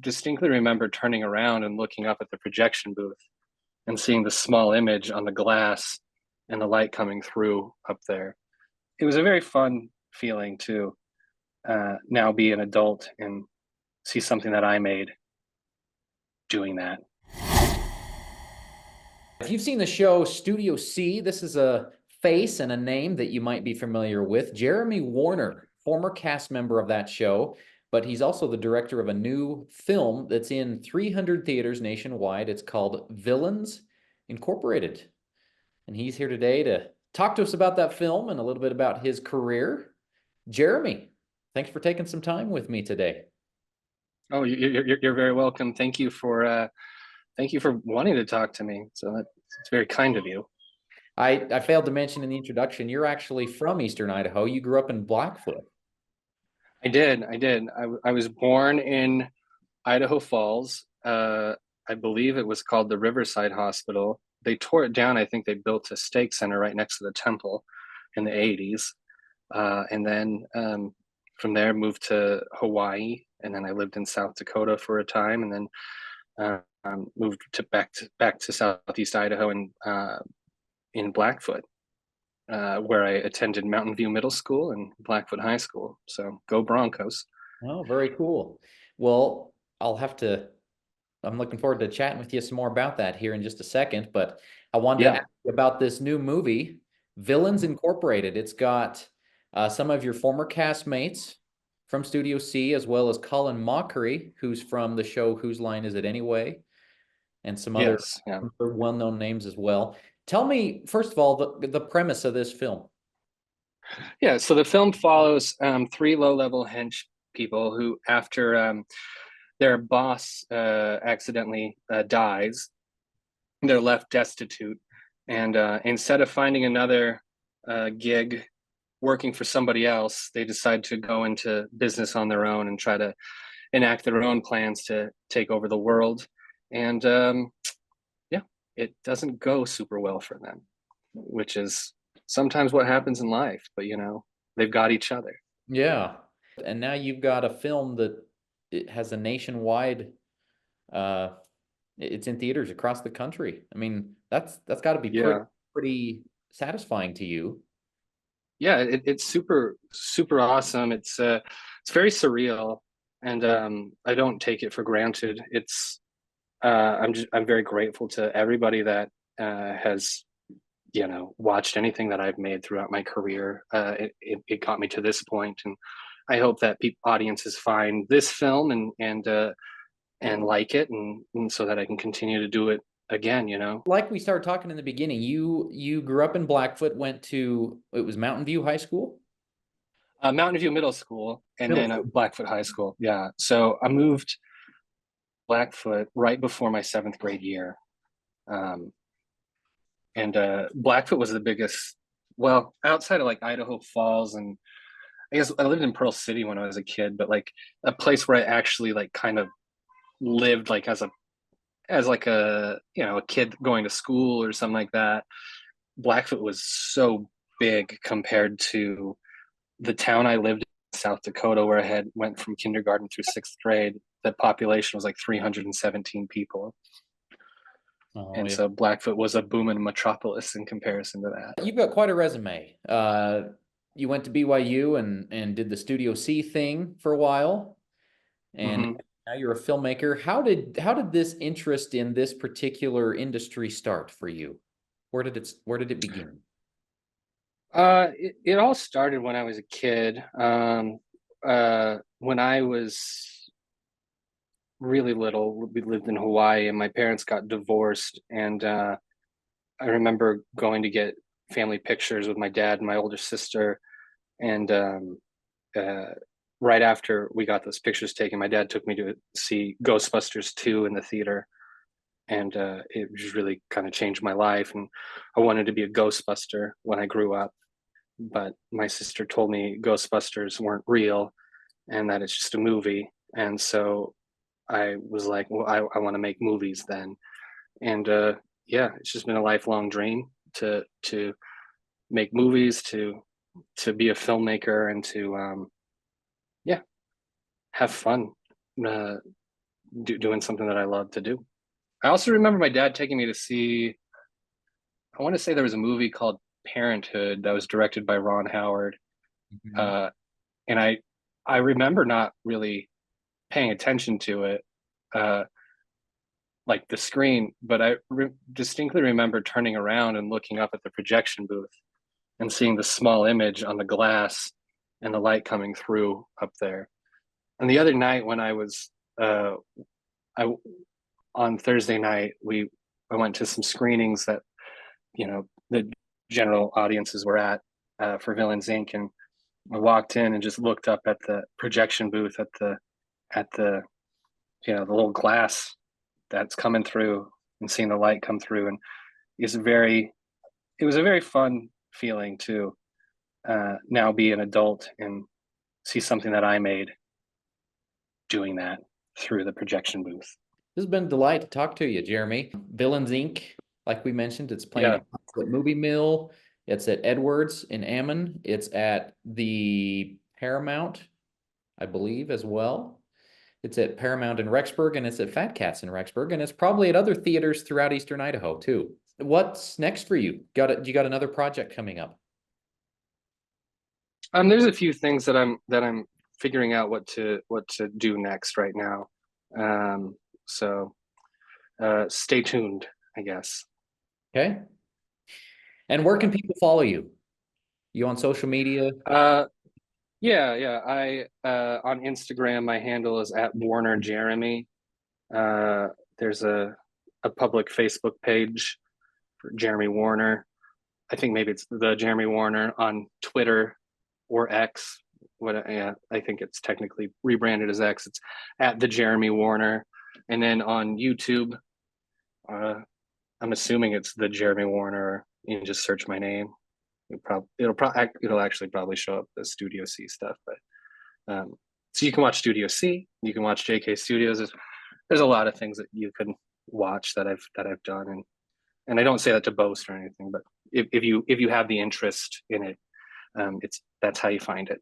Distinctly remember turning around and looking up at the projection booth and seeing the small image on the glass and the light coming through up there. It was a very fun feeling to now be an adult and see something that I made doing that. If you've seen the show Studio C, this is a face and a name that you might be familiar with. Jeremy Warner, former cast member of that show, but he's also the director of a new film that's in 300 theaters nationwide. It's called Villains Incorporated. And he's here today to talk to us about that film and a little bit about his career. Jeremy, thanks for taking some time with me today. Oh, you're very welcome. Thank you for wanting to talk to me. So it's very kind of you. I failed to mention in the introduction, you're actually from Eastern Idaho. You grew up in Blackfoot. I did. I was born in Idaho Falls. I believe it was called the Riverside Hospital. They tore it down. I think they built a stake center right next to the temple in the 80s. And then from there moved to Hawaii. And then I lived in South Dakota for a time, and then moved back to Southeast Idaho and in Blackfoot, where I attended Mountain View Middle School and Blackfoot High School. So go Broncos. Oh, very cool. Well, I'm looking forward to chatting with you some more about that here in just a second, but I wanted to Yeah. ask you about this new movie, Villains Incorporated. It's got some of your former castmates from Studio C, as well as Colin Mockery, who's from the show Whose Line Is It Anyway? And some other Yes. Yeah. well-known names as well. Tell me, first of all, the premise of this film. Yeah. So the film follows three low-level hench people who, after their boss accidentally dies, they're left destitute. And instead of finding another gig working for somebody else, they decide to go into business on their own and try to enact their own plans to take over the world. And yeah, it doesn't go super well for them, which is sometimes what happens in life. But they've got each other. Yeah. And now you've got a film that it has a nationwide uh it's in theaters across the country. I mean, that's got to be Yeah. pretty satisfying to you. Yeah, it's super awesome. It's very surreal, and I don't take it for granted. I'm very grateful to everybody that has watched anything that I've made throughout my career. It got me to this point, and I hope that audiences find this film and like it, and so that I can continue to do it again. Like we started talking in the beginning, you grew up in Blackfoot, went to, it was Mountain View High School? Mountain View Middle School, and Middle then school. Blackfoot High School. Yeah, so I moved Blackfoot right before my seventh grade year. Um, and Blackfoot was the biggest, well, outside of like Idaho Falls, and I guess I lived in Pearl City when I was a kid, but like a place where I actually like kind of lived like as like a kid going to school or something like that. Blackfoot was so big compared to the town I lived in, South Dakota, where I had went from kindergarten through sixth grade. The population was like 317 people. Oh, And yeah. so Blackfoot was a booming metropolis in comparison to that. You've got quite a resume. You went to BYU and did the Studio C thing for a while, and Mm-hmm. now you're a filmmaker. How did this interest in this particular industry start for you? Where did it begin? It all started when I was a kid. When I was really little, we lived in Hawaii, and my parents got divorced. And I remember going to get family pictures with my dad and my older sister. And uh, right after we got those pictures taken, my dad took me to see Ghostbusters 2 in the theater. And it just really kind of changed my life. And I wanted to be a Ghostbuster when I grew up. But my sister told me Ghostbusters weren't real and that it's just a movie. And so I was like, well, I want to make movies then. And yeah, it's just been a lifelong dream to make movies, to be a filmmaker, and to yeah, have fun. uh, doing something that I love to do. I also remember my dad taking me to see, I want to say there was a movie called Parenthood that was directed by Ron Howard. Mhm. Uh, and I remember not really paying attention to it, uh, like the screen, but distinctly remember turning around and looking up at the projection booth and seeing the small image on the glass and the light coming through up there. And the other night when uh, I on Thursday night, I went to some screenings that the general audiences were at for Villains Inc. And I walked in and just looked up at the projection booth at the the little glass that's coming through and seeing the light come through, and it was a very fun feeling to now be an adult and see something that I made doing that through the projection booth. This has been a delight to talk to you, Jeremy. Villains Inc., like we mentioned, it's playing Yeah. at Blackfoot Movie Mill. It's at Edwards in Ammon. It's at the Paramount, I believe, as well. It's at Paramount in Rexburg, and it's at Fat Cats in Rexburg, and it's probably at other theaters throughout Eastern Idaho too. What's next for you? You got another project coming up? There's a few things that I'm figuring out what to do next right now. So stay tuned, I guess. Okay. And where can people follow you? You on social media? Uh, yeah. I on Instagram, my handle is at Warner Jeremy. There's a public Facebook page for Jeremy Warner. I think maybe it's the Jeremy Warner on Twitter or X. Yeah, I think it's technically rebranded as X. It's at the Jeremy Warner, and then on YouTube, uh, I'm assuming it's the Jeremy Warner. You can just search my name. It'll actually probably show up the Studio C stuff, but so you can watch Studio C, you can watch JK Studios. There's a lot of things that you can watch that I've done, and I don't say that to boast or anything, but if you have the interest in it, that's how you find it.